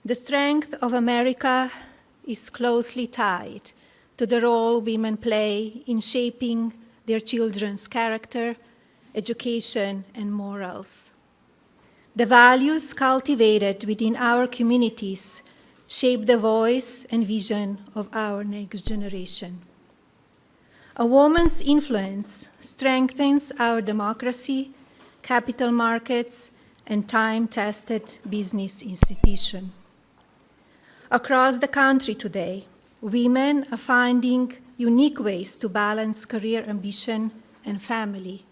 The strength of America is closely tied to the role women play in shaping their children's character, education, and morals. The values cultivated within our communities shape the voice and vision of our next generation. A woman's influence strengthens our democracy, capital markets, and time-tested business institutions. Across the country today, women are finding unique ways to balance career ambition and family.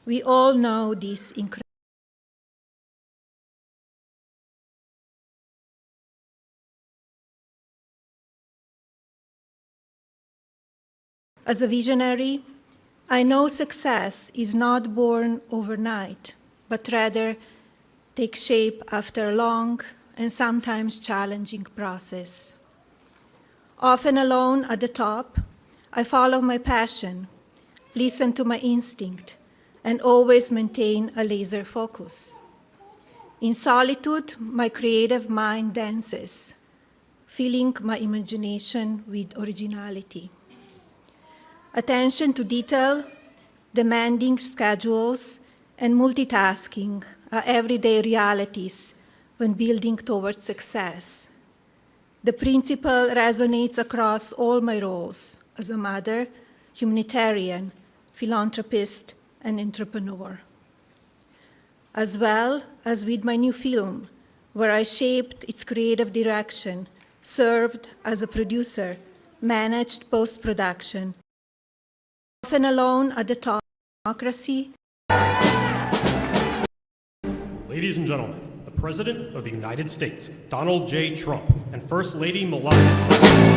We all know this incredible. As a visionary, I know success is not born overnight, but rather takes shape after a long and sometimes challenging process. Often alone at the top, I follow my passion, listen to my instinct, and always maintain a laser focus. In solitude, my creative mind dances, filling my imagination with originality. Attention to detail, demanding schedules, and multitasking are everyday realities when building towards success. The principle resonates across all my roles as a mother, humanitarian, philanthropist, and entrepreneur. As well as with my new film, where I shaped its creative direction, served as a producer, managed post-production, often alone at the top of democracy. Ladies and gentlemen, the President of the United States, Donald J. Trump, and First Lady Melania Trump.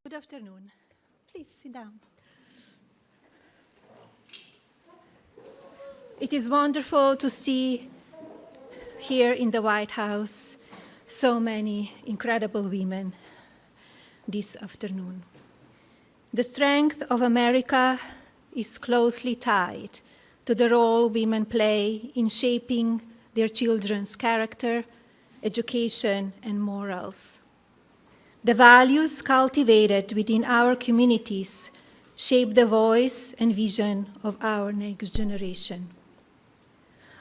Good afternoon. Please sit down. It is wonderful to see here in the White House so many incredible women this afternoon. The strength of America is closely tied to the role women play in shaping their children's character, education, and morals. The values cultivated within our communities shape the voice and vision of our next generation.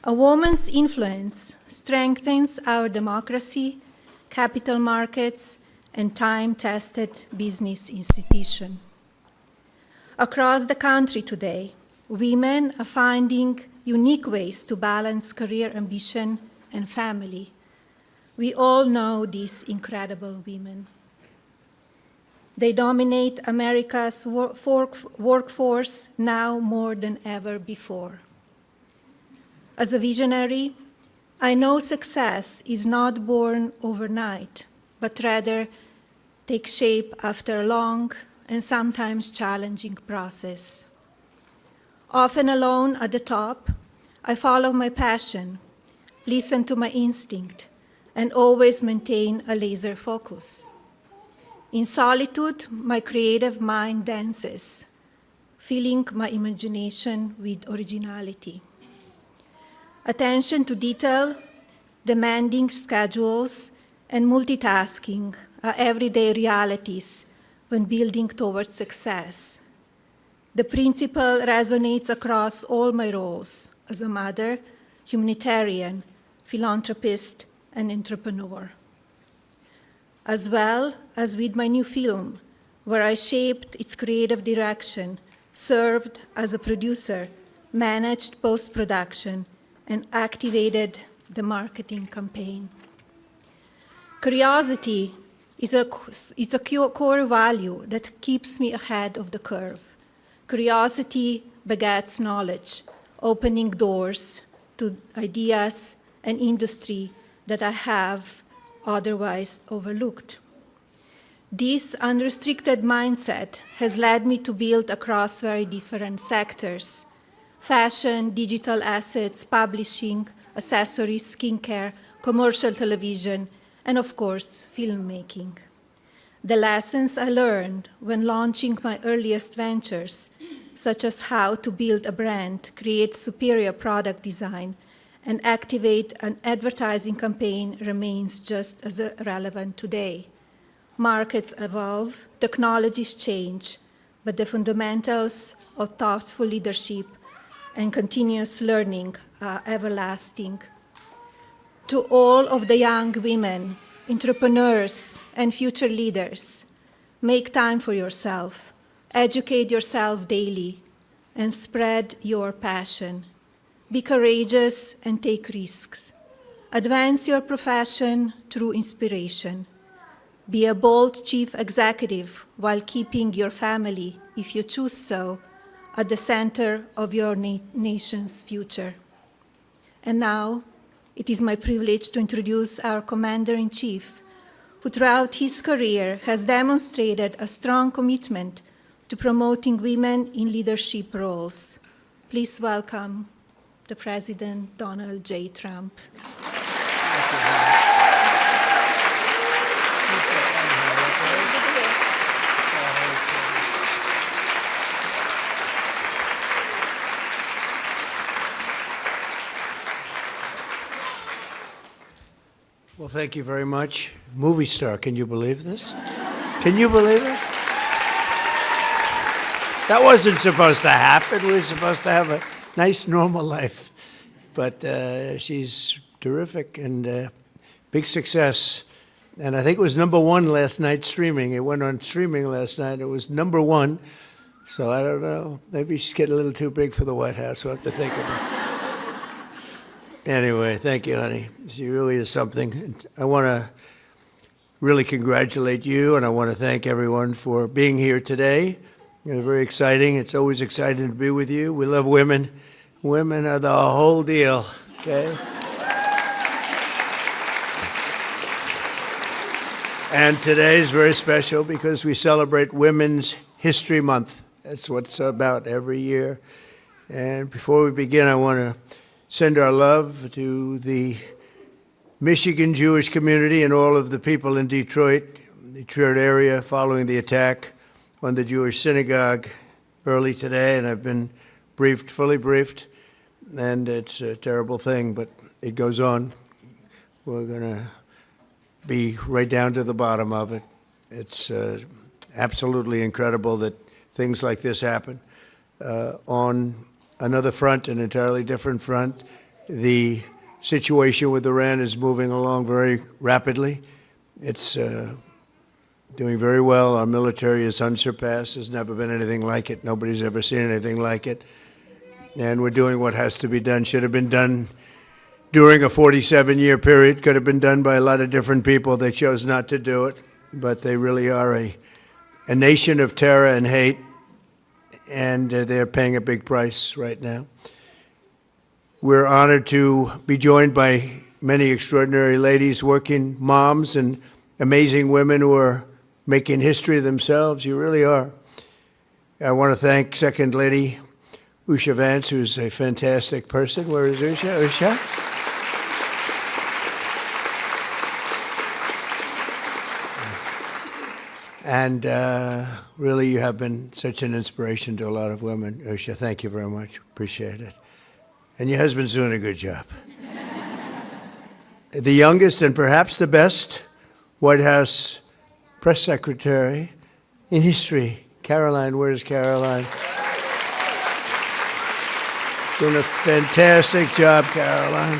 A woman's influence strengthens our democracy, capital markets, and time-tested business institutions. Across the country today, women are finding unique ways to balance career ambition and family. We all know these incredible women. They dominate America's workforce now more than ever before. As a visionary, I know success is not born overnight, but rather takes shape after a long and sometimes challenging process. Often alone at the top, I follow my passion, listen to my instinct, and always maintain a laser focus. In solitude, my creative mind dances, filling my imagination with originality. Attention to detail, demanding schedules, and multitasking are everyday realities when building towards success. The principle resonates across all my roles as a mother, humanitarian, philanthropist, and entrepreneur. As well as with my new film, where I shaped its creative direction, served as a producer, managed post-production, and activated the marketing campaign. Curiosity is a core value that keeps me ahead of the curve. Curiosity begets knowledge, opening doors to ideas and industry that I have otherwise overlooked. This unrestricted mindset has led me to build across very different sectors: fashion, digital assets, publishing, accessories, skincare, commercial television, and of course, filmmaking. The lessons I learned when launching my earliest ventures, such as how to build a brand, create superior product design, and activate an advertising campaign, remains just as relevant today. Markets evolve, technologies change, but the fundamentals of thoughtful leadership and continuous learning are everlasting. To all of the young women, entrepreneurs, and future leaders, make time for yourself, educate yourself daily, and spread your passion. Be courageous and take risks. Advance your profession through inspiration. Be a bold chief executive while keeping your family, if you choose so, at the center of your nation's future. And now, it is my privilege to introduce our Commander-in-Chief, who throughout his career has demonstrated a strong commitment to promoting women in leadership roles. Please welcome the President, Donald J. Trump. Well, thank you very much. Movie star, can you believe this? Can you believe it? That wasn't supposed to happen. We were supposed to have a nice, normal life. But she's terrific and big success. And I think it was #1 last night streaming. It went on streaming last night. It was #1. So I don't know. Maybe she's getting a little too big for the White House. We'll have to think about it. Anyway, thank you, honey. She really is something. I want to really congratulate you, and I want to thank everyone for being here today. It's very exciting. It's always exciting to be with you. We love women. Women are the whole deal, okay? And today is very special because we celebrate Women's History Month. That's what it's about every year. And before we begin, I want to send our love to the Michigan Jewish community and all of the people in Detroit area following the attack on the Jewish synagogue early today. And I've been briefed, fully briefed, and it's a terrible thing, but it goes on. We're going to be right down to the bottom of it. It's absolutely incredible that things like this happen. On another front, an entirely different front, the situation with Iran is moving along very rapidly. It's doing very well. Our military is unsurpassed. There's never been anything like it. Nobody's ever seen anything like it. And we're doing what has to be done. Should have been done during a 47-year period. Could have been done by a lot of different people. They chose not to do it. But they really are a nation of terror and hate. And they're paying a big price right now. We're honored to be joined by many extraordinary ladies, working moms, and amazing women who are making history themselves. You really are. I want to thank Second Lady Usha Vance, who's a fantastic person. Where is Usha? Usha? And really, you have been such an inspiration to a lot of women. Usha, thank you very much. Appreciate it. And your husband's doing a good job. The youngest and perhaps the best White House press secretary in history. Caroline, where's Caroline? Doing a fantastic job, Caroline.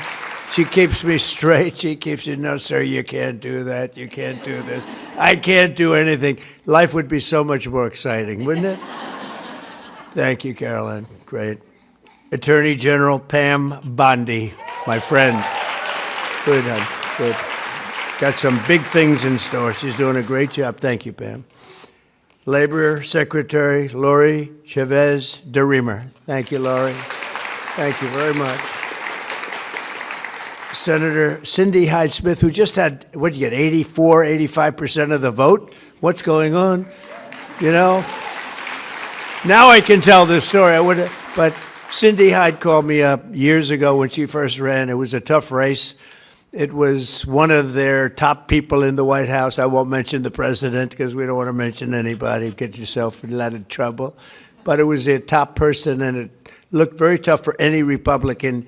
She keeps me straight. She keeps me, no, sir, you can't do that. You can't do this. I can't do anything. Life would be so much more exciting, wouldn't it? Thank you, Caroline. Great. Attorney General Pam Bondi, my friend. Good, good. Got some big things in store. She's doing a great job. Thank you, Pam. Labor Secretary Lori Chavez DeReamer. Thank you, Lori. Thank you very much. Senator Cindy Hyde-Smith, who just had, what did you get, 84, 85% of the vote? What's going on? You know? Now I can tell this story. I would have, but Cindy Hyde called me up years ago when she first ran. It was a tough race. It was one of their top people in the White House. I won't mention the president because we don't want to mention anybody. Get yourself in a lot of trouble. But it was a top person, and it looked very tough for any Republican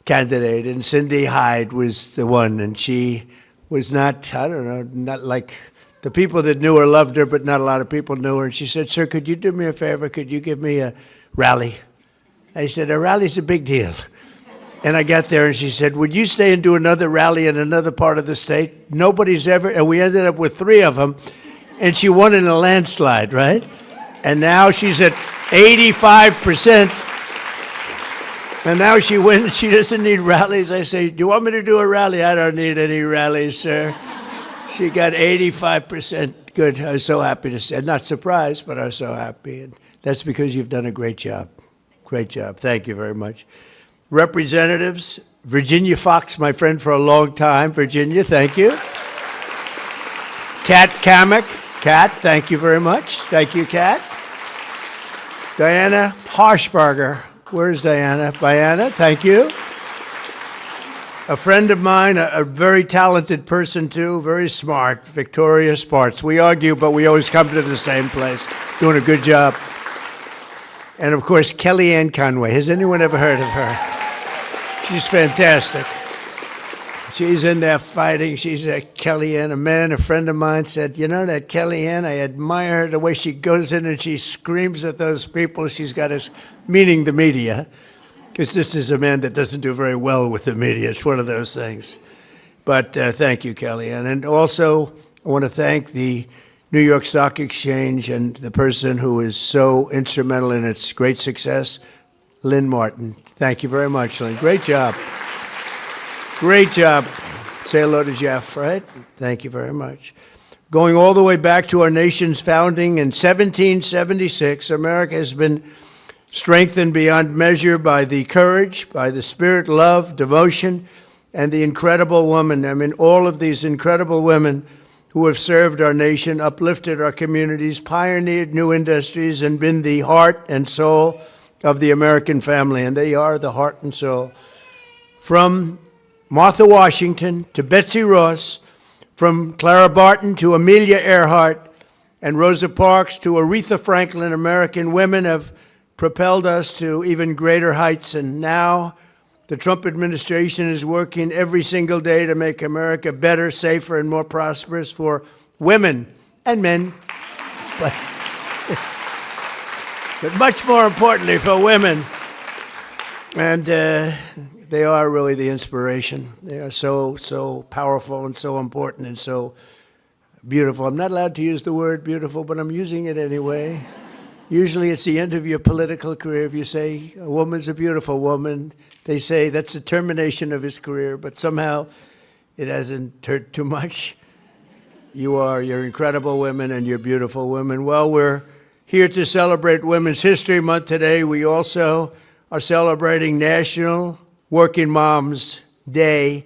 candidate. And Cindy Hyde was the one, and she was not, I don't know, not like the people that knew her loved her, but not a lot of people knew her. And she said, "Sir, could you do me a favor? Could you give me a rally?" I said, "A rally's a big deal." And I got there and she said, "Would you stay and do another rally in another part of the state?" Nobody's ever, and we ended up with 3 of them. And she won in a landslide, right? And now she's at 85%. And now she wins. She doesn't need rallies. I say, "Do you want me to do a rally?" "I don't need any rallies, sir." She got 85%. Good. I was so happy to see. Not surprised, but I was so happy. And that's because you've done a great job. Great job. Thank you very much. Representatives, Virginia Fox, my friend for a long time. Virginia, thank you. Kat Kamek. Kat, thank you very much. Thank you, Kat. Diana Harshbarger. Where's Diana? Diana, thank you. A friend of mine, a very talented person too, very smart, Victoria Sparks. We argue, but we always come to the same place. Doing a good job. And of course, Kellyanne Conway. Has anyone ever heard of her? She's fantastic. She's in there fighting. She's a Kellyanne. A friend of mine said, "You know that Kellyanne, I admire her, the way she goes in and she screams at those people she's got us," meaning the media. Because this is a man that doesn't do very well with the media. It's one of those things. But thank you, Kellyanne. And also, I want to thank the New York Stock Exchange and the person who is so instrumental in its great success, Lynn Martin. Thank you very much, Lynn. Great job. Great job. Say hello to Jeff, right? Thank you very much. Going all the way back to our nation's founding in 1776, America has been strengthened beyond measure by the courage, by the spirit, love, devotion, and the incredible woman. I mean, all of these incredible women who have served our nation, uplifted our communities, pioneered new industries, and been the heart and soul of the American family. And they are the heart and soul. From Martha Washington to Betsy Ross, from Clara Barton to Amelia Earhart, and Rosa Parks to Aretha Franklin, American women have propelled us to even greater heights. And now the Trump administration is working every single day to make America better, safer, and more prosperous for women and men, but much more importantly for women. And they are really the inspiration. They are so powerful and so important and so beautiful. I'm not allowed to use the word beautiful, but I'm using it anyway. Usually it's the end of your political career. If you say a woman's a beautiful woman, they say that's the termination of his career, but somehow it hasn't hurt too much. You're incredible women and you're beautiful women. Well, we're here to celebrate Women's History Month today. We also are celebrating National Working Moms Day,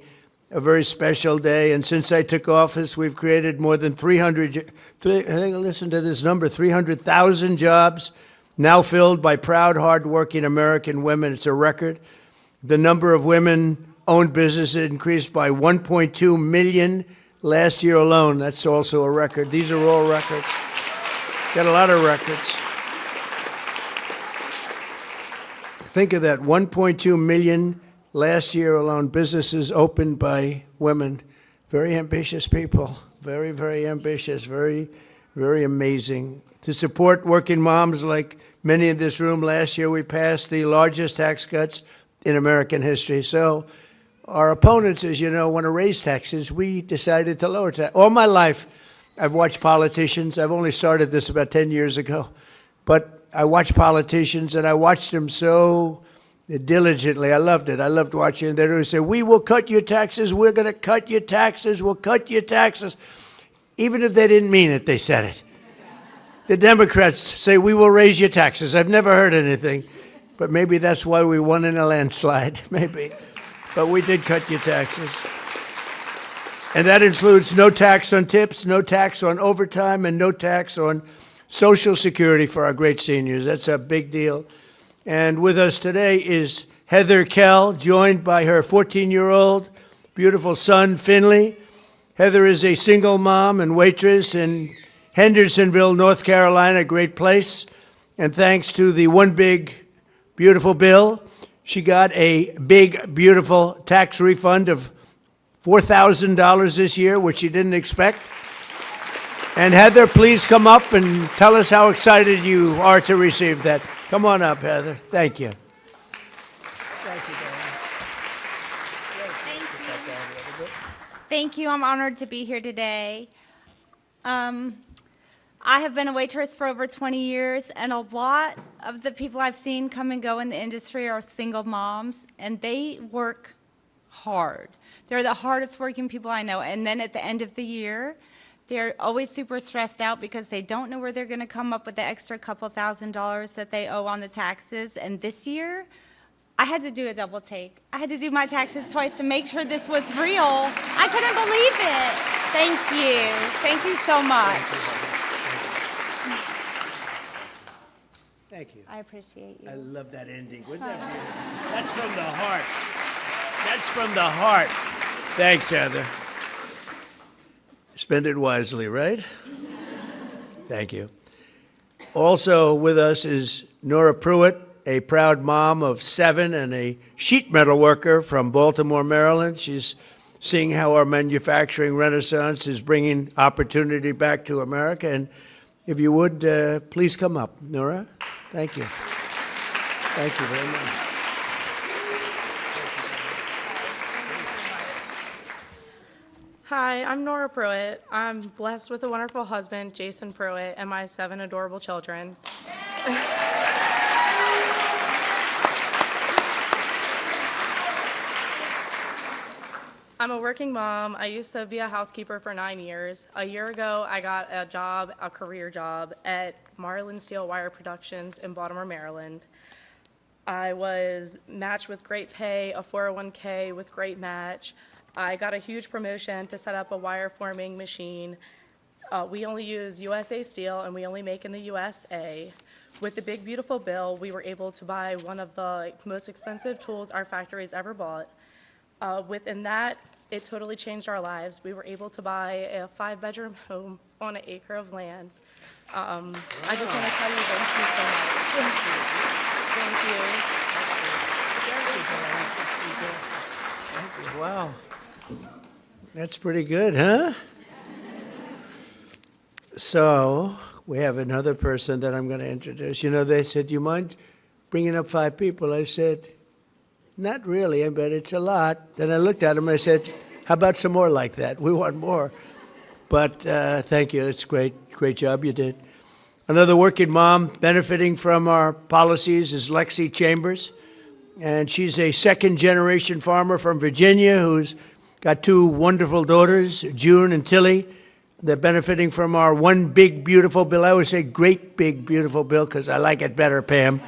a very special day. And since I took office, we've created more than 300,000 jobs now filled by proud, hardworking American women. It's a record. The number of women-owned businesses increased by 1.2 million last year alone. That's also a record. These are all records. Got a lot of records. Think of that, 1.2 million last year alone, businesses opened by women. Very ambitious people, very, very ambitious, very, very amazing. To support working moms like many in this room, last year we passed the largest tax cuts in American history. So our opponents, as you know, want to raise taxes. We decided to lower taxes. All my life, I've watched politicians. I've only started this about 10 years ago. But I watched politicians, and I watched them so diligently. I loved it. I loved watching. They would say, "We will cut your taxes. We're going to cut your taxes. We'll cut your taxes." Even if they didn't mean it, they said it. The Democrats say, "We will raise your taxes." I've never heard anything. But maybe that's why we won in a landslide. Maybe. but we did cut your taxes. And that includes no tax on tips, no tax on overtime, and no tax on Social Security for our great seniors. That's a big deal. And with us today is Heather Kell, joined by her 14-year-old beautiful son, Finley. Heather is a single mom and waitress in Hendersonville, North Carolina, a great place. And thanks to the One Big Beautiful Bill, she got a big, beautiful tax refund of $4,000 this year, which she didn't expect. And Heather, please come up and tell us how excited you are to receive that. Come on up, Heather. Thank you. Thank you, Thank you. Thank you. I'm honored to be here today. I have been a waitress for over 20 years, and a lot of the people I've seen come and go in the industry are single moms, and they work hard. They're the hardest working people I know. And then at the end of the year, they're always super stressed out because they don't know where they're going to come up with the extra couple $1,000s that they owe on the taxes. And this year, I had to do a double take. I had to do my taxes twice to make sure this was real. I couldn't believe it. Thank you. Thank you so much. Thank you. I appreciate you. I love that ending. Wasn't that beautiful? That's from the heart. That's from the heart. Thanks, Heather. Spend it wisely, right? Thank you. Also with us is Nora Pruitt, a proud mom of 7 and a sheet metal worker from Baltimore, Maryland. She's seeing how our manufacturing renaissance is bringing opportunity back to America. And if you would, please come up, Nora. Thank you. Thank you very much. Hi, I'm Nora Pruitt. I'm blessed with a wonderful husband, Jason Pruitt, and my 7 adorable children. I'm a working mom. I used to be a housekeeper for 9 years. A year ago, I got a job, a career job, at Marlin Steel Wire Productions in Baltimore, Maryland. I was matched with great pay, a 401k with great match. I got a huge promotion to set up a wire forming machine. We only use USA steel, and we only make in the USA. With the big, beautiful bill, we were able to buy one of the most expensive tools our factory's ever bought. Within that, it totally changed our lives. We were able to buy a 5-bedroom home on an acre of land. I just want to tell you thank you so much. Thank you. Wow. That's pretty good, huh? So we have another person that I'm going to introduce. You know, they said, "Do you mind bringing up 5 people?" I said, "Not really, but it's a lot." Then I looked at him and I said, "How about some more like that? We want more." But thank you. It's great. Great job you did. Another working mom benefiting from our policies is Lexi Chambers. And she's a 2nd-generation farmer from Virginia who's got 2 wonderful daughters, June and Tilly. They're benefiting from our One Big Beautiful Bill. I always say Great Big Beautiful Bill because I like it better, Pam.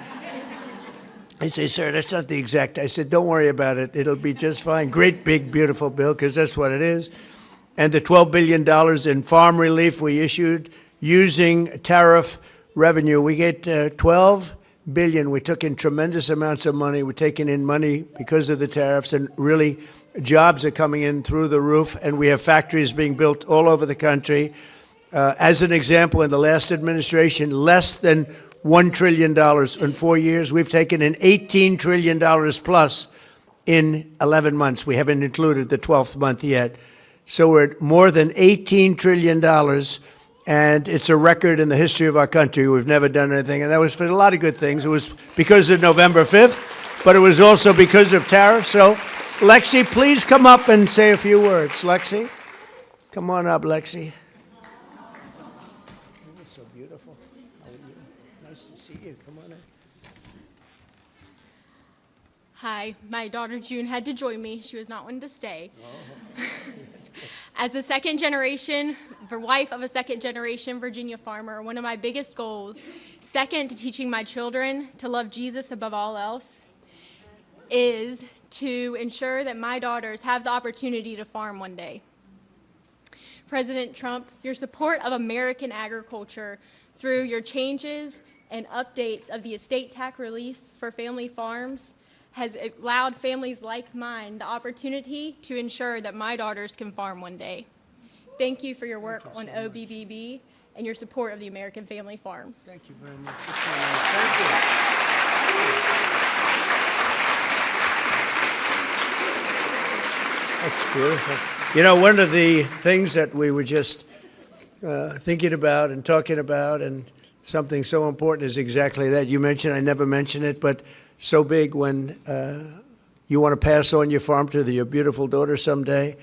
They say, "Sir, that's not the exact." I said, "Don't worry about it. It'll be just fine. Great Big Beautiful Bill," because that's what it is. And the $12 billion in farm relief we issued using tariff revenue. We get $12 billion. We took in tremendous amounts of money. We're taking in money because of the tariffs, and really jobs are coming in through the roof, and we have factories being built all over the country. As an example, in the last administration, less than $1 trillion in 4 years. We've taken in $18 trillion plus in 11 months. We haven't included the 12th month yet. So we're at more than $18 trillion, and it's a record in the history of our country. We've never done anything, and that was for a lot of good things. It was because of November 5th, but it was also because of tariffs. So, Lexi, please come up and say a few words. Lexi, come on up, Lexi. It's so beautiful. How are you? Nice to see you. Come on in. Hi, my daughter June had to join me. She was not wanting to stay. As a wife of a second-generation Virginia farmer, one of my biggest goals, second to teaching my children to love Jesus above all else, is to ensure that my daughters have the opportunity to farm one day. President Trump, your support of American agriculture through your changes and updates of the estate tax relief for family farms has allowed families like mine the opportunity to ensure that my daughters can farm one day. Thank you for your work on OBBB and your support of the American family farm. Thank you very much. Thank you. That's beautiful. You know, one of the things that we were just thinking about and talking about, and something so important is exactly that. You mentioned, I never mention it, but so big when you want to pass on your farm to your beautiful daughter someday.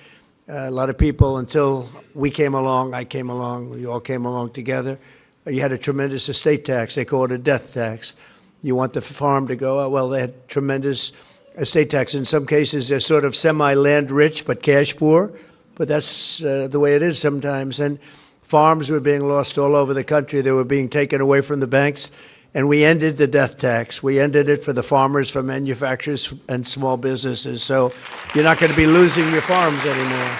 A lot of people, until we came along, I came along, we all came along together, you had a tremendous estate tax. They call it a death tax. You want the farm to go, well, they had tremendous estate tax. In some cases, they're sort of semi-land rich but cash poor, but that's the way it is sometimes. And farms were being lost all over the country. They were being taken away from the banks. And we ended the death tax. We ended it for the farmers, for manufacturers, and small businesses. So you're not going to be losing your farms anymore.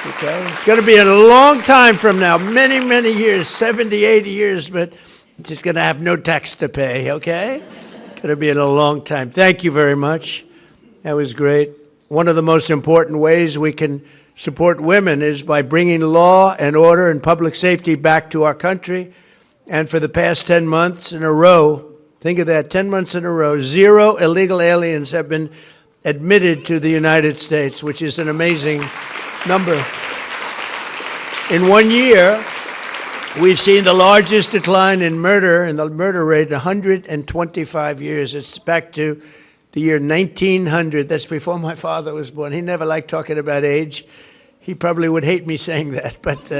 Okay? It's going to be a long time from now, many, many years, 70, 80 years, but it's just going to have no tax to pay, okay? It's going to be in a long time. Thank you very much. That was great. One of the most important ways we can support women is by bringing law and order and public safety back to our country. And for the past 10 months in a row, think of that, 10 months in a row, 0 illegal aliens have been admitted to the United States, which is an amazing number. In 1 year, we've seen the largest decline in murder, in the murder rate, in 125 years. It's back to the year 1900. That's before my father was born. He never liked talking about age. He probably would hate me saying that, but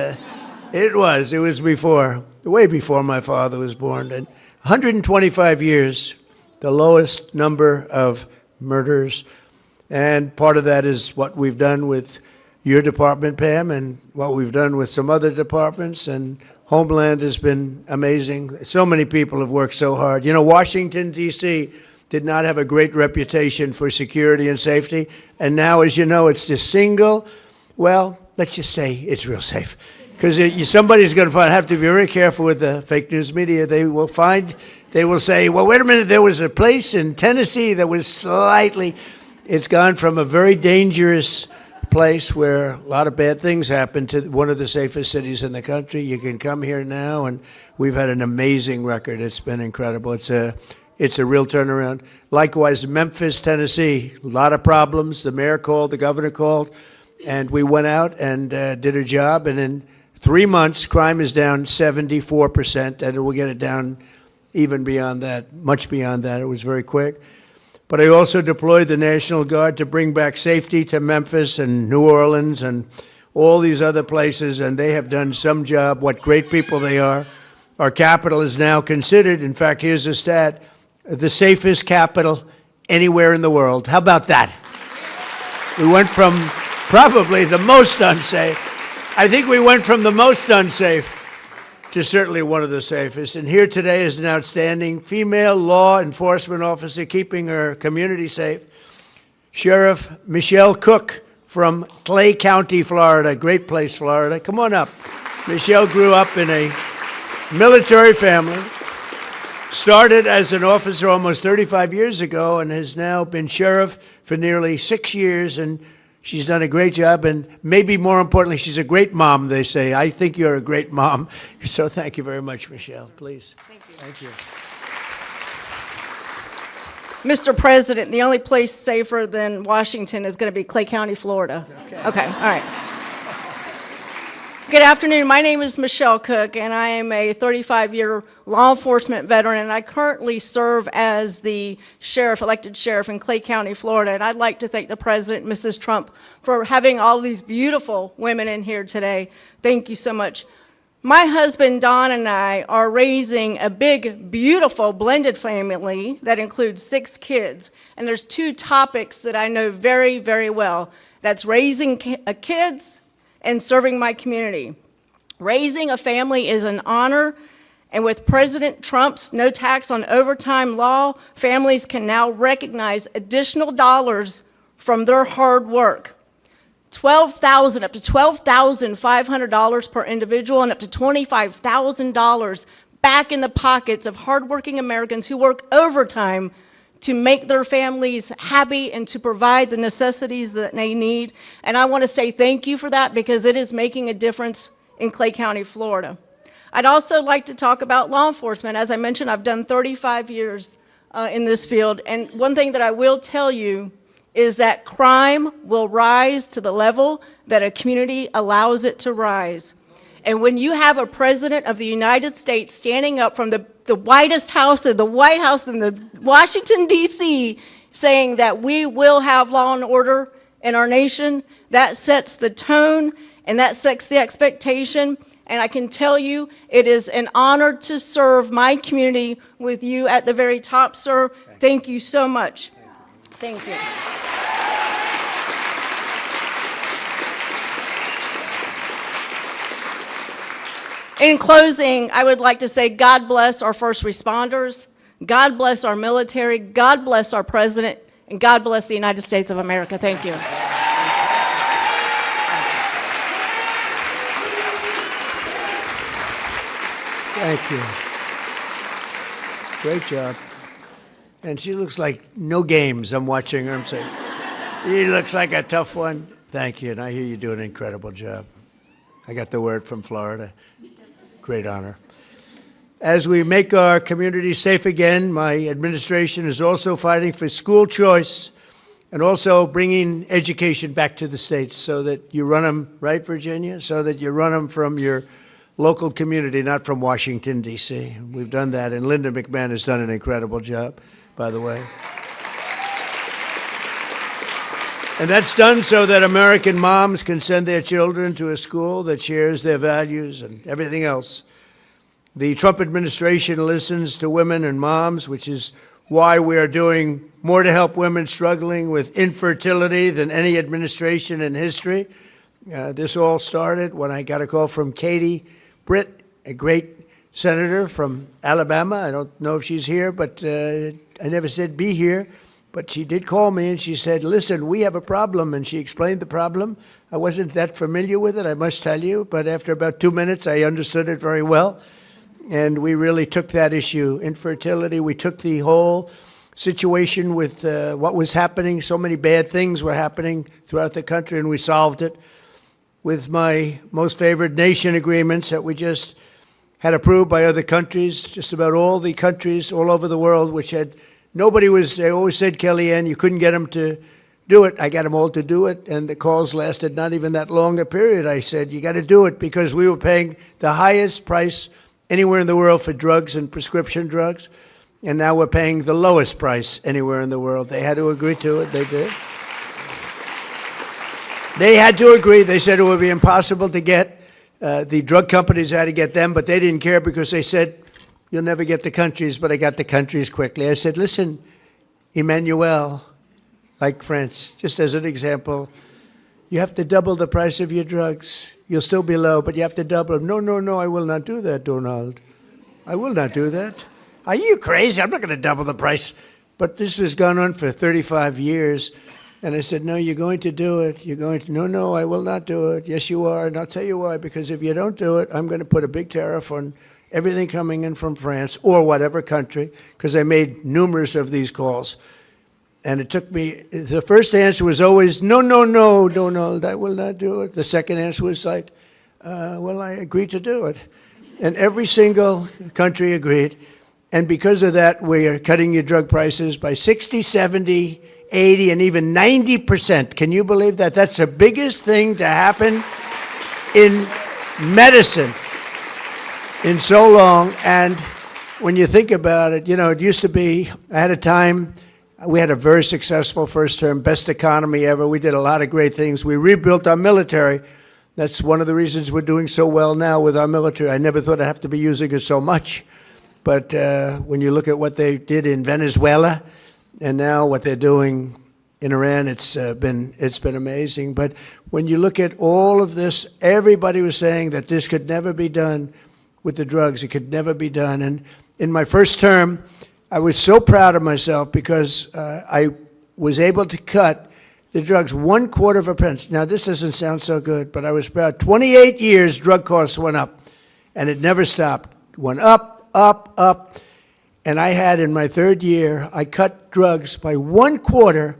it was before. Way before my father was born. And 125 years, the lowest number of murders. And part of that is what we've done with your department, Pam, and what we've done with some other departments. And Homeland has been amazing. So many people have worked so hard. You know, Washington, D.C. did not have a great reputation for security and safety. And now, as you know, it's the single, well, let's just say it's real safe. Because somebody's going to have to be very careful with the fake news media. They will say, well, wait a minute, there was a place in Tennessee that was slightly, it's gone from a very dangerous place where a lot of bad things happen to one of the safest cities in the country. You can come here now, and we've had an amazing record. It's been incredible. It's a real turnaround. Likewise, Memphis, Tennessee, a lot of problems. The mayor called, the governor called, and we went out and did a job, and in 3 months, crime is down 74%, and we'll get it down even beyond that, much beyond that. It was very quick. But I also deployed the National Guard to bring back safety to Memphis and New Orleans and all these other places, and they have done some job. What great people they are. Our capital is now considered, in fact, here's a stat, the safest capital anywhere in the world. How about that? We went from probably the most unsafe. I think we went from the most unsafe to certainly one of the safest. And here today is an outstanding female law enforcement officer keeping her community safe, Sheriff Michelle Cook from Clay County, Florida. Great place, Florida. Come on up. Michelle grew up in a military family, started as an officer almost 35 years ago, and has now been sheriff for nearly 6 years, and she's done a great job, and maybe more importantly, she's a great mom, they say. I think you're a great mom. So thank you very much, Michelle. Please. Thank you. Thank you. Mr. President, the only place safer than Washington is going to be Clay County, Florida. Okay, all right. Good afternoon. My name is Michelle Cook, and I am a 35-year law enforcement veteran, and I currently serve as the elected sheriff in Clay County, Florida. And I'd like to thank the President, Mrs. Trump, for having all these beautiful women in here today. Thank you so much. My husband, Don, and I are raising a big, beautiful blended family that includes 6 kids. And there's 2 topics that I know very, very well. That's raising kids and serving my community. Raising a family is an honor, And with President Trump's no tax on overtime law, families can now recognize additional dollars from their hard work. Up to $12,500 per individual and up to $25,000 back in the pockets of hardworking Americans who work overtime to make their families happy and to provide the necessities that they need. And I want to say thank you for that because it is making a difference in Clay County, Florida. I'd also like to talk about law enforcement. As I mentioned, I've done 35 years in this field, and one thing that I will tell you is that crime will rise to the level that a community allows it to rise. And when you have a president of the United States standing up from the White House in the Washington, D.C., saying that we will have law and order in our nation, that sets the tone and that sets the expectation. And I can tell you, it is an honor to serve my community with you at the very top, sir. Thank you so much. Thank you. In closing, I would like to say God bless our first responders, God bless our military, God bless our president, and God bless the United States of America. Thank you. Thank you. Great job. And she looks like no games. I'm watching her. I'm saying, she looks like a tough one. Thank you. And I hear you do an incredible job. I got the word from Florida. Great honor. As we make our community safe again, my administration is also fighting for school choice and also bringing education back to the states so that you run them, right, Virginia? So that you run them from your local community, not from Washington, D.C. We've done that, and Linda McMahon has done an incredible job, by the way. And that's done so that American moms can send their children to a school that shares their values and everything else. The Trump administration listens to women and moms, which is why we are doing more to help women struggling with infertility than any administration in history. This all started when I got a call from Katie Britt, a great senator from Alabama. I don't know if she's here, but I never said be here. But she did call me and she said, listen, we have a problem. And she explained the problem. I wasn't that familiar with it, I must tell you. But after about 2 minutes, I understood it very well. And we really took that issue, infertility. We took the whole situation with what was happening. So many bad things were happening throughout the country, and we solved it with my most favored nation agreements that we just had approved by other countries, just about all the countries all over the world, which had they always said, Kellyanne, you couldn't get them to do it. I got them all to do it, and the calls lasted not even that long a period. I said, you got to do it, because we were paying the highest price anywhere in the world for drugs and prescription drugs, and now we're paying the lowest price anywhere in the world. They had to agree to it. They did. They had to agree. They said it would be impossible to get. The drug companies had to get them, but they didn't care because they said, you'll never get the countries, but I got the countries quickly. I said, listen, Emmanuel, like France, just as an example, you have to double the price of your drugs. You'll still be low, but you have to double them. No, I will not do that, Donald. I will not do that. Are you crazy? I'm not going to double the price. But this has gone on for 35 years. And I said, no, you're going to do it. You're going to, no, I will not do it. Yes, you are. And I'll tell you why. Because if you don't do it, I'm going to put a big tariff on everything coming in from France or whatever country, because I made numerous of these calls. And it took me, the first answer was always, no, Donald, I will not do it. The second answer was like, well, I agreed to do it. And every single country agreed. And because of that, we are cutting your drug prices by 60, 70, 80, and even 90%. Can you believe that? That's the biggest thing to happen in medicine in so long. And when you think about it, it used to be, I had a time, we had a very successful first term, best economy ever. We did a lot of great things. We rebuilt our military. That's one of the reasons we're doing so well now with our military. I never thought I'd have to be using it so much. But when you look at what they did in Venezuela and now what they're doing in Iran, it's been amazing. But when you look at all of this, everybody was saying that this could never be done with the drugs. It could never be done. And in my first term, I was so proud of myself because I was able to cut the drugs 1/4 of a pence. Now, this doesn't sound so good, but I was proud. 28 years, drug costs went up, and it never stopped. Went up, up, up. And I had, in my third year, I cut drugs by 1/4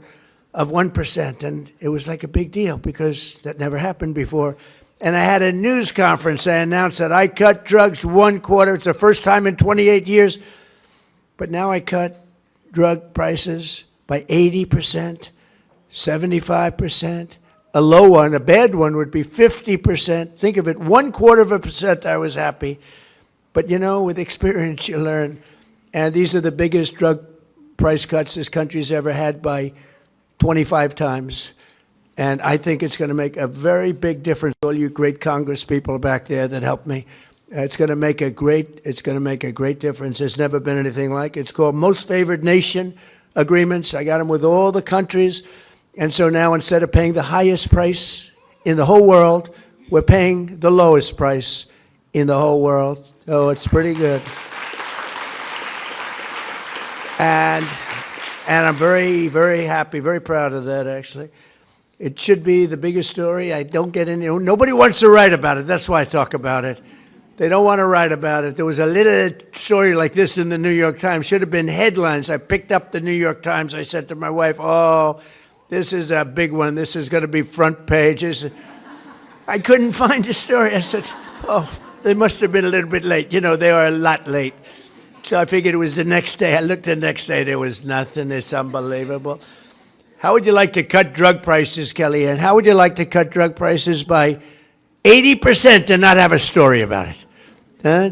of 1%. And it was like a big deal because that never happened before. And I had a news conference. I announced that I cut drugs 1/4. It's the first time in 28 years. But now I cut drug prices by 80%, 75%. A low one, a bad one, would be 50%. Think of it, 1/4 of a percent, I was happy. But, you know, with experience, you learn. And these are the biggest drug price cuts this country's ever had by 25 times. And I think it's going to make a very big difference. All you great Congress people back there that helped me. It's going to make a great difference. There's never been anything like it. It's called Most Favored Nation agreements. I got them with all the countries. And so now instead of paying the highest price in the whole world, we're paying the lowest price in the whole world. Oh, it's pretty good. And I'm very, very happy, very proud of that, actually. It should be the biggest story. I don't get any, nobody wants to write about it. That's why I talk about it. They don't want to write about it. There was a little story like this in the New York Times. Should have been headlines. I picked up the New York Times. I said to my wife, oh, this is a big one. This is going to be front pages. I couldn't find the story. I said, oh, they must have been a little bit late. You know, they are a lot late. So I figured it was the next day. I looked the next day. There was nothing. It's unbelievable. How would you like to cut drug prices, Kellyanne? How would you like to cut drug prices by 80% and not have a story about it?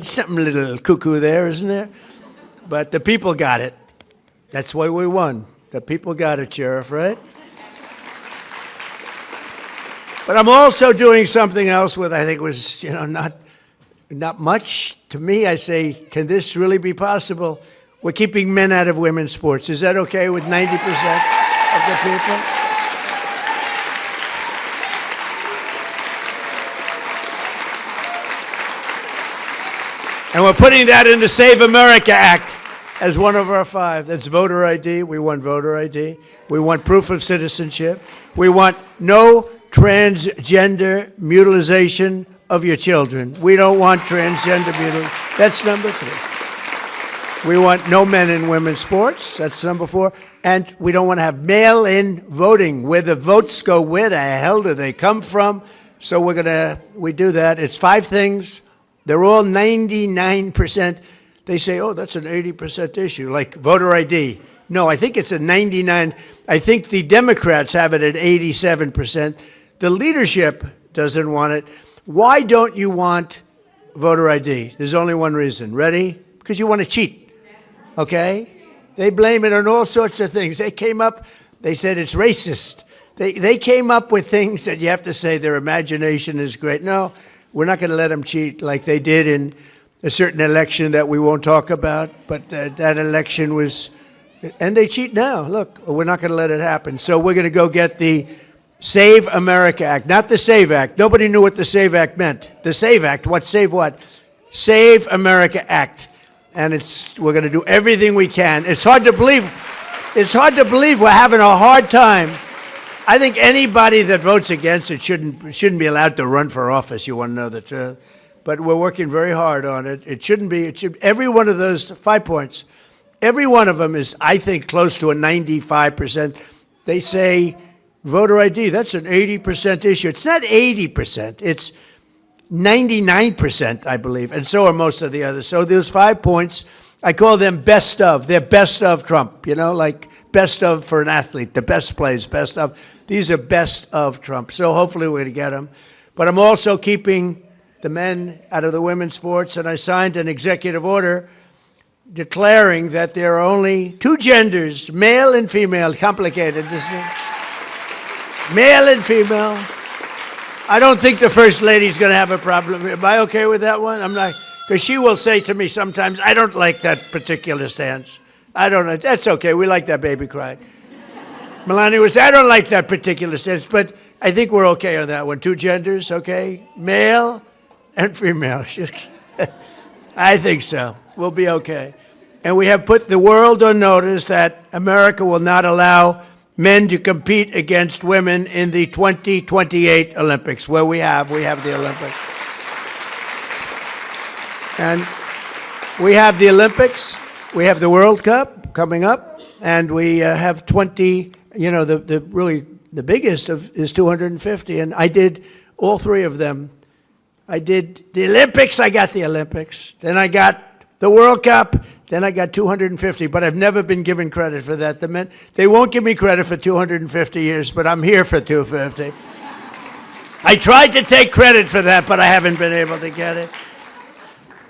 Something a little cuckoo there, isn't there? But the people got it. That's why we won. The people got it, Sheriff, right? But I'm also doing something else with, I think was, not much. To me, I say, can this really be possible? We're keeping men out of women's sports. Is that okay with 90% of the people? And we're putting that in the Save America Act as one of our 5. That's voter ID. We want voter ID. We want proof of citizenship. We want no transgender mutilization of your children. We don't want transgender mutilation. That's number 3. We want no men in women's sports. That's number 4. And we don't want to have mail-in voting, where the votes go. Where the hell do they come from? So we do that. It's 5 things. They're all 99%. They say, oh, that's an 80% issue, like voter ID. No, I think it's a 99. I think the Democrats have it at 87%. The leadership doesn't want it. Why don't you want voter ID? There's only one reason. Ready? Because you want to cheat. Okay? They blame it on all sorts of things. They came up, they said it's racist. They came up with things that you have to say their imagination is great. No. We're not going to let them cheat like they did in a certain election that we won't talk about. But that election was, and they cheat now. Look, we're not going to let it happen. So we're going to go get the Save America Act, not the Save Act. Nobody knew what the Save Act meant. The Save Act, what? Save what? Save America Act. And we're going to do everything we can. It's hard to believe. It's hard to believe we're having a hard time. I think anybody that votes against it shouldn't be allowed to run for office. You want to know the truth. But we're working very hard on it. It shouldn't be. Every one of those 5 points, every one of them is, I think, close to a 95%. They say voter ID, that's an 80% issue. It's not 80%. It's 99%, I believe. And so are most of the others. So those 5 points, I call them best of. They're best of Trump, like best of for an athlete, the best plays, best of. These are best of Trump. So hopefully we're going to get them. But I'm also keeping the men out of the women's sports, and I signed an executive order declaring that there are only 2 genders, male and female. Complicated, isn't it? Male and female. I don't think the First Lady's going to have a problem. Am I okay with that one? I'm not, because she will say to me sometimes, I don't like that particular stance. I don't know. That's okay. We like that baby crying. Melania would say, I don't like that particular stance, but I think we're okay on that one. 2 genders, okay? Male and female. I think so. We'll be okay. And we have put the world on notice that America will not allow men to compete against women in the 2028 Olympics, where we have the Olympics. And we have the Olympics, we have the World Cup coming up, and we have 20, the biggest is 250, and I did all three of them. I did the Olympics, I got the Olympics, then I got the World Cup, then I got 250, but I've never been given credit for that. The men, they won't give me credit for 250 years, but I'm here for 250. I tried to take credit for that, but I haven't been able to get it.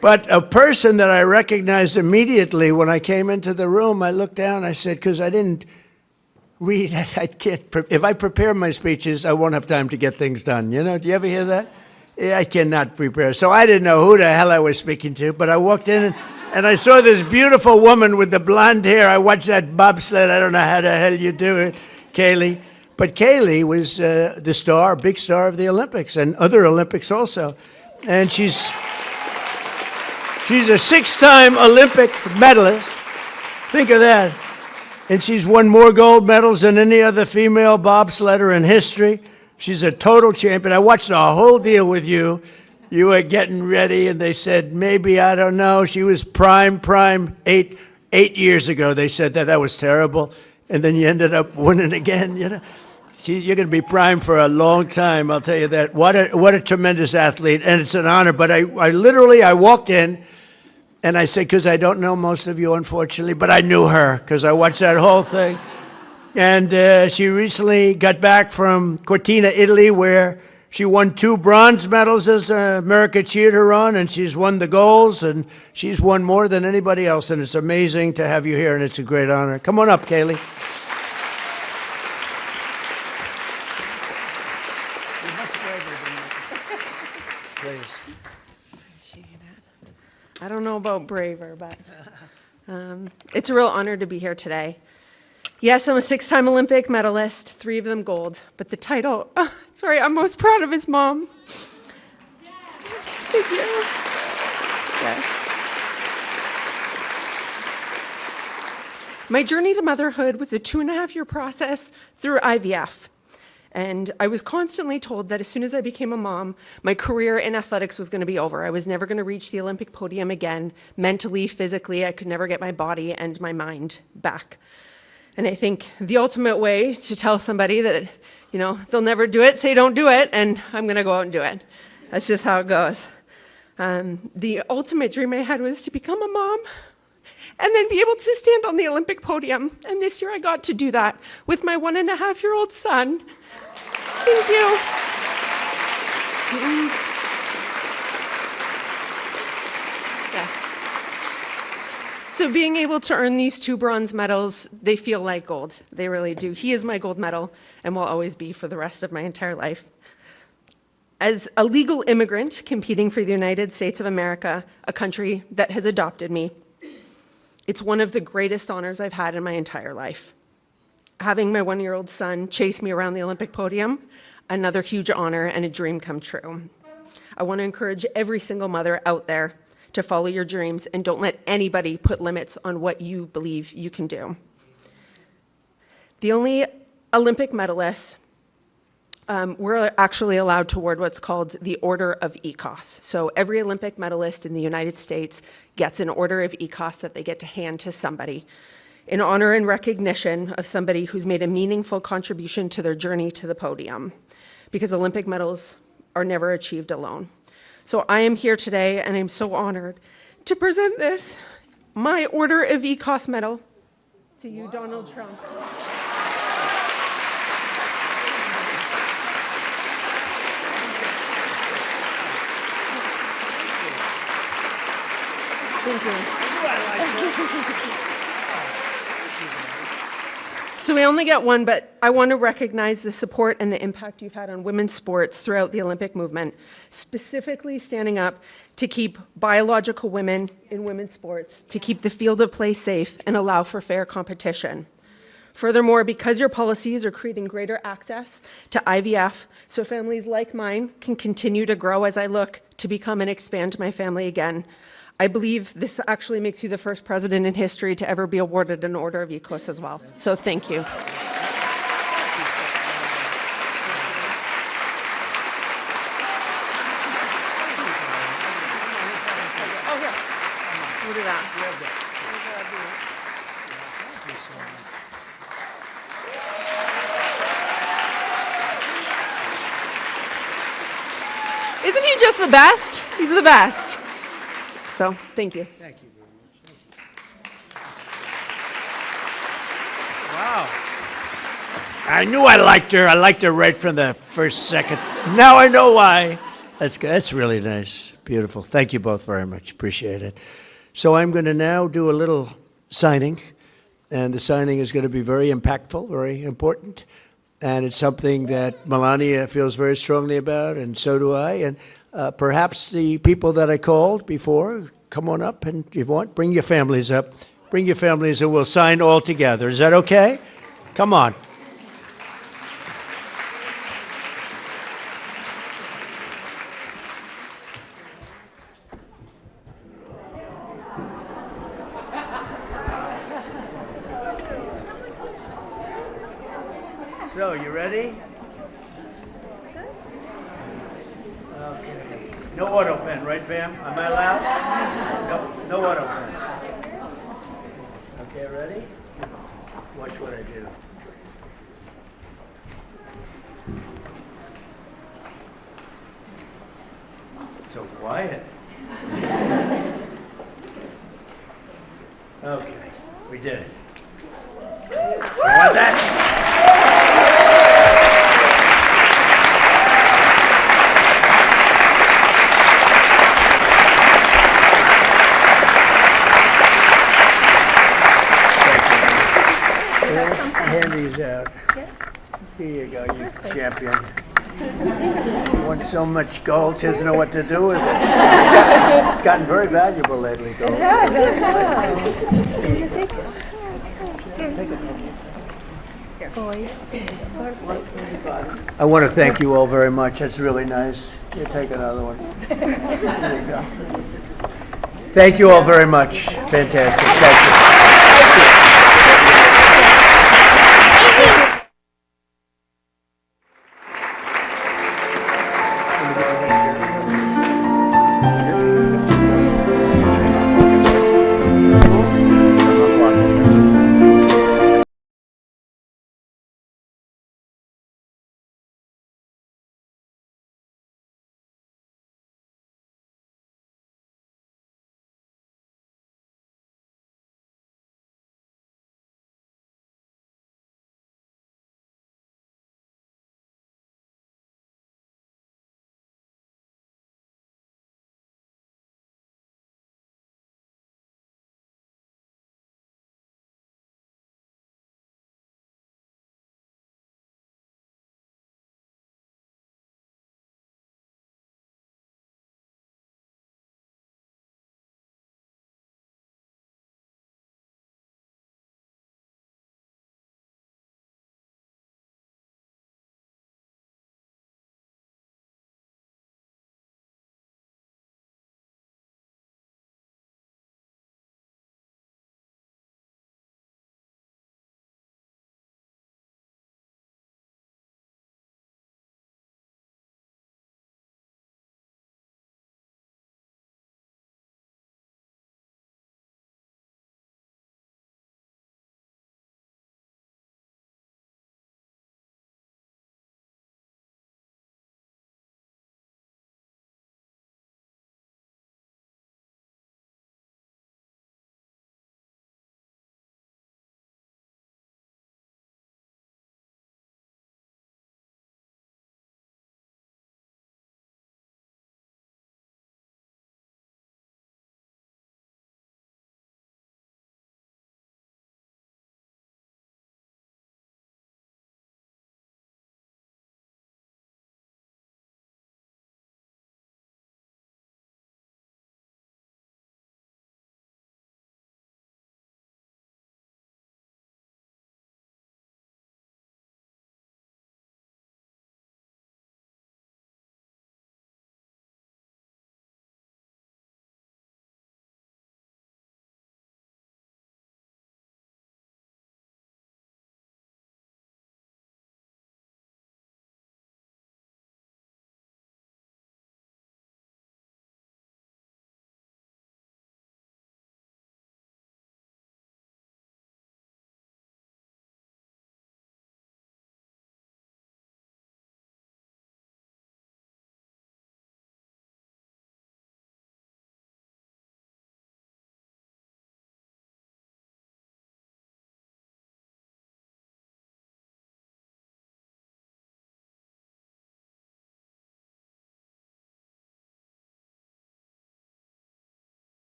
But a person that I recognized immediately when I came into the room, I looked down, I said, because I didn't read, I can't, if I prepare my speeches, I won't have time to get things done. Do you ever hear that? Yeah, I cannot prepare. So I didn't know who the hell I was speaking to, but I walked in and I saw this beautiful woman with the blonde hair. I watched that bobsled. I don't know how the hell you do it, Kaylee. But Kaylee was the star, big star of the Olympics and other Olympics also. And she's a six-time Olympic medalist. Think of that. And she's won more gold medals than any other female bobsledder in history. She's a total champion. I watched the whole deal with you. You were getting ready, and they said, maybe, I don't know. She was prime, 8 years ago. They said that was terrible. And then you ended up winning again, You're going to be prime for a long time, I'll tell you that. What a tremendous athlete, and it's an honor. But I walked in, and I said, because I don't know most of you, unfortunately, but I knew her, because I watched that whole thing. And she recently got back from Cortina, Italy, where she won 2 bronze medals as America cheered her on, and she's won the golds, and she's won more than anybody else, and it's amazing to have you here, and it's a great honor. Come on up, Kaylee. Please. I don't know about braver, but it's a real honor to be here today. Yes, I'm a 6-time Olympic medalist, 3 of them gold, but the title, I'm most proud of is mom. Thank you. Yes. My journey to motherhood was a 2.5-year process through IVF. And I was constantly told that as soon as I became a mom, my career in athletics was going to be over. I was never going to reach the Olympic podium again. Mentally, physically, I could never get my body and my mind back. And I think the ultimate way to tell somebody that, they'll never do it, say don't do it, and I'm going to go out and do it. That's just how it goes. The ultimate dream I had was to become a mom and then be able to stand on the Olympic podium. And this year I got to do that with my 1.5-year-old son. Thank you. Yes. So being able to earn these 2 bronze medals, they feel like gold. They really do. He is my gold medal and will always be for the rest of my entire life. As a legal immigrant competing for the United States of America, a country that has adopted me, it's one of the greatest honors I've had in my entire life. Having my 1-year-old son chase me around the Olympic podium, another huge honor and a dream come true. I want to encourage every single mother out there to follow your dreams and don't let anybody put limits on what you believe you can do. The only Olympic medalists we're actually allowed to award what's called the Order of ECOS. So every Olympic medalist in the United States gets an Order of ECOS that they get to hand to somebody in honor and recognition of somebody who's made a meaningful contribution to their journey to the podium, because Olympic medals are never achieved alone. So I am here today, and I'm so honored to present this, my Order of ECOS medal, to you, Donald Trump. Thank you. So we only get one, but I want to recognize the support and the impact you've had on women's sports throughout the Olympic movement, specifically standing up to keep biological women in women's sports, to keep the field of play safe and allow for fair competition. Furthermore, because your policies are creating greater access to IVF, so families like mine can continue to grow as I look to become and expand my family again, I believe this actually makes you the first president in history to ever be awarded an Order of Equus as well. So thank you. We'll do that. Isn't he just the best? He's the best. So, thank you. Thank you very much. Wow. I knew I liked her. I liked her right from the first second. Now I know why. That's good. That's really nice. Beautiful. Thank you both very much. Appreciate it. So I'm going to now do a little signing, and the signing is going to be very impactful, very important, and it's something that Melania feels very strongly about, and so do I, and perhaps the people that I called before, come on up, and if you want, bring your families up. Bring your families, and we'll sign all together. Is that okay? Come on. So, you ready? Okay. No auto pen, right, Pam? Am I allowed? No auto pen. Okay, ready? Watch what I do. So quiet. Okay, we did it. You want that? Hand these out. Yes. Here you go, you champion. She won so much gold, she doesn't know what to do with it. It's gotten very valuable lately, gold. Yeah, take it. I want to thank you all very much. That's really nice. Here, take another one. There you go. Thank you all very much. Fantastic. Thank you. Thank you.